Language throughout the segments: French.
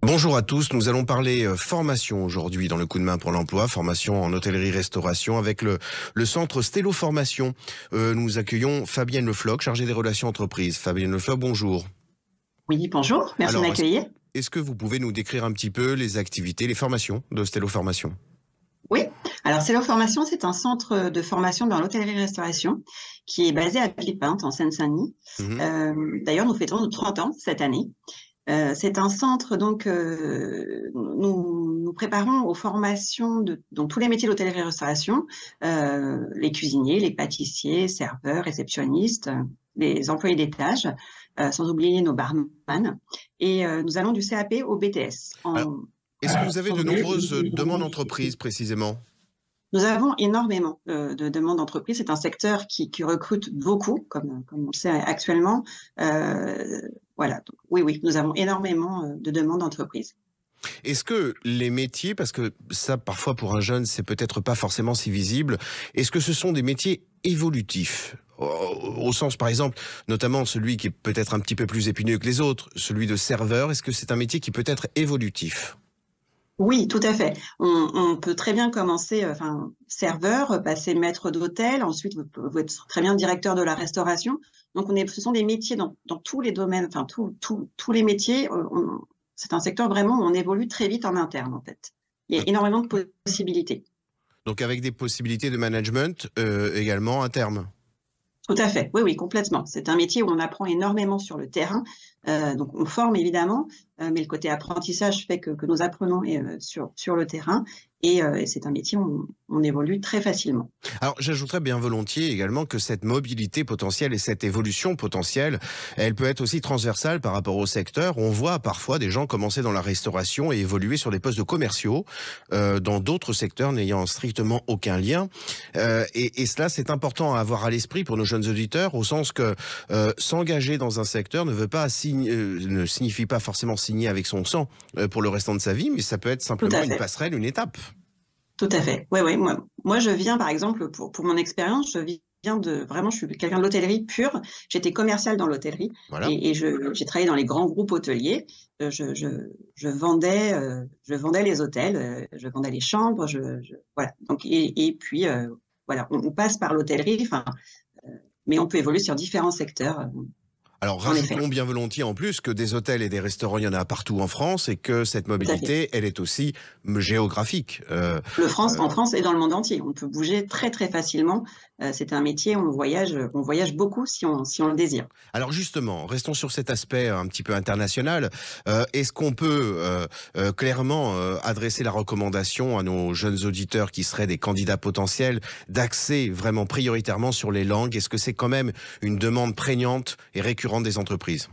Bonjour à tous, nous allons parler formation aujourd'hui dans le coup de main pour l'emploi, formation en hôtellerie-restauration avec le centre Stello Formation. Nous accueillons Fabienne Le Floch, chargée des relations entreprises. Fabienne Le Floch, bonjour. Oui, bonjour, merci de Alors, m'accueillir. est-ce que vous pouvez nous décrire un petit peu les activités, les formations de Stello Formation? Oui, alors Celo Formation, c'est un centre de formation dans l'hôtellerie-restauration qui est basé à Villepinte, en Seine-Saint-Denis. Mhm. D'ailleurs, nous fêtons nos 30 ans cette année. C'est un centre, donc, nous préparons aux formations dans tous les métiers de l'hôtellerie-restauration, les cuisiniers, les pâtissiers, serveurs, réceptionnistes, les employés d'étage, sans oublier nos barman. Et nous allons du CAP au BTS. Alors, est-ce que vous avez de nombreuses demandes d'entreprise précisément? Nous avons énormément de demandes d'entreprise. C'est un secteur qui recrute beaucoup, comme on le sait actuellement. Voilà. Donc, oui, nous avons énormément de demandes d'entreprise. Est-ce que les métiers, parce que ça parfois pour un jeune c'est peut-être pas forcément si visible, est-ce que ce sont des métiers évolutifs? Au sens par exemple, notamment celui qui est peut-être un petit peu plus épineux que les autres, celui de serveur, est-ce que c'est un métier qui peut être évolutif? Oui, tout à fait. On peut très bien commencer, serveur, passer maître d'hôtel. Ensuite, vous pouvez être très bien directeur de la restauration. Donc, ce sont des métiers dans tous les domaines, enfin, tous les métiers. C'est un secteur vraiment où on évolue très vite en interne, en fait. Il y a énormément de possibilités. Donc avec des possibilités de management également à terme. Tout à fait. Oui, oui, complètement. C'est un métier où on apprend énormément sur le terrain. Donc, on forme évidemment, mais le côté apprentissage fait que nous apprenons sur le terrain. Et c'est un métier où on évolue très facilement. Alors j'ajouterais bien volontiers également que cette mobilité potentielle et cette évolution potentielle, elle peut être aussi transversale par rapport au secteur. On voit parfois des gens commencer dans la restauration et évoluer sur des postes de commerciaux dans d'autres secteurs n'ayant strictement aucun lien. Et cela, c'est important à avoir à l'esprit pour nos jeunes auditeurs, au sens que s'engager dans un secteur ne signifie pas forcément signer avec son sang pour le restant de sa vie, mais ça peut être simplement une passerelle, une étape. Tout à fait. Oui, oui. Moi, je viens, par exemple, pour mon expérience, je suis quelqu'un de l'hôtellerie pure. J'étais commerciale dans l'hôtellerie Voilà. et j'ai travaillé dans les grands groupes hôteliers. Je vendais les hôtels, je vendais les chambres, voilà. Donc, et puis, voilà, on passe par l'hôtellerie, mais on peut évoluer sur différents secteurs. Alors En effet. rajoutons bien volontiers en plus que des hôtels et des restaurants, il y en a partout en France et que cette mobilité, elle est aussi géographique. En France et dans le monde entier. On peut bouger très très facilement. C'est un métier où on voyage beaucoup si on le désire. Alors justement, restons sur cet aspect un petit peu international. Est-ce qu'on peut clairement adresser la recommandation à nos jeunes auditeurs qui seraient des candidats potentiels d'axer vraiment prioritairement sur les langues? Est-ce que c'est quand même une demande prégnante et récurrente des entreprises?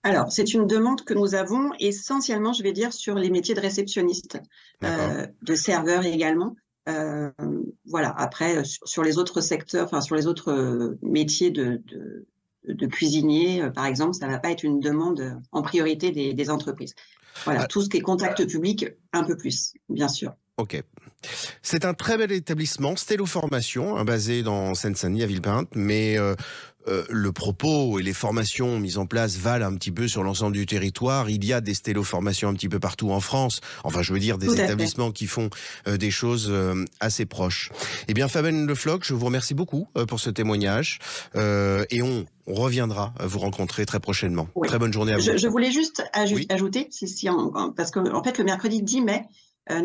Alors, c'est une demande que nous avons essentiellement, je vais dire, sur les métiers de réceptionniste, de serveur également. Voilà. Après, sur les autres secteurs, enfin sur les autres métiers de cuisinier, par exemple, ça va pas être une demande en priorité des entreprises. Voilà, tout ce qui est contact public, un peu plus, bien sûr. Ok. C'est un très bel établissement, Stello Formation, basé dans Seine-Saint-Denis à Villepinte, mais le propos et les formations mises en place valent un petit peu sur l'ensemble du territoire. Il y a des Stello Formations un petit peu partout en France. Enfin, je veux dire des établissements qui font des choses assez proches. Eh bien, Fabienne Le Floch, je vous remercie beaucoup pour ce témoignage et on reviendra vous rencontrer très prochainement. Oui. Très bonne journée à vous. Je voulais juste ajouter, Oui. parce que en fait, le mercredi 10 mai,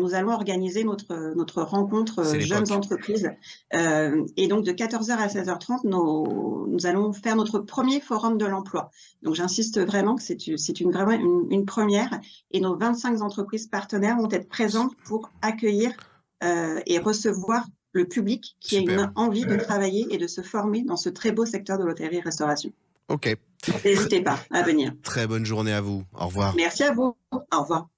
nous allons organiser notre rencontre jeunes entreprises. Et donc, de 14h à 16h30, nous allons faire notre premier forum de l'emploi. Donc, j'insiste vraiment que c'est vraiment une première. Et nos 25 entreprises partenaires vont être présentes pour accueillir et recevoir le public qui a une envie de travailler et de se former dans ce très beau secteur de l'hôtellerie-restauration. Ok. N'hésitez pas à venir. Très bonne journée à vous. Au revoir. Merci à vous. Au revoir.